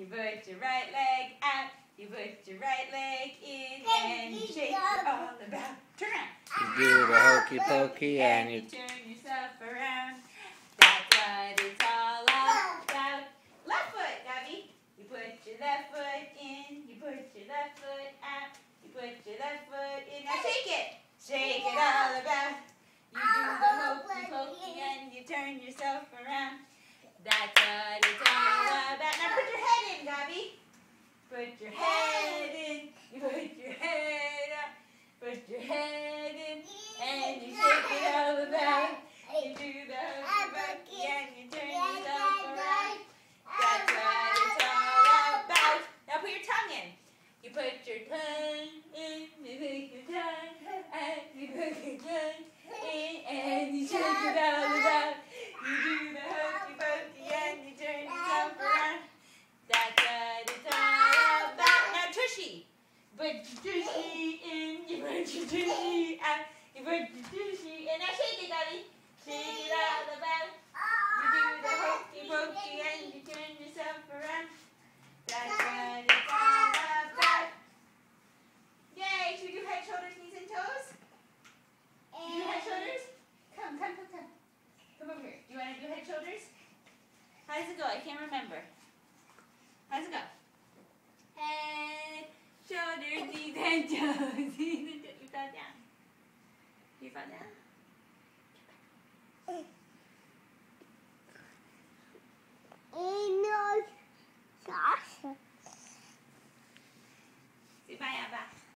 put your right leg out. You put your right leg in and you shake it all about. Turn around. You do the hokey pokey and you turn yourself around. That's what it's all about. Left foot, Gabby. You put your left foot in. You put your left foot out. You put your left foot in. Now shake it. Shake it all about. You do the hokey pokey and you turn yourself around. That's what it's all about. Now put your head in, Gabby. Put your head in. You put your head up. Put your head in. And you shake it all about. You do the hokey pokey and you turn yourself around. That's what it's all about. Now put your tongue in. You put your tongue in. You put your tongue and you put your tongue in and you shake it all about. You do the hokey pokey and you turn yourself around. That's what it's all about. Now tushy. Put your tushy in. You put your tushy out. You put your tushy in. Now shake it, Gabby. Shake it all about. You do the hokey pokey and you turn yourself around. That's what it's all about. Yay! Should we do head, shoulders, knees, and toes? Do you do head, shoulders? Come. Come over here. Do you want to do head, shoulders? How does it go? I can't remember. How does it go? Head, shoulders, knees, and toes. You fell down. You fell down?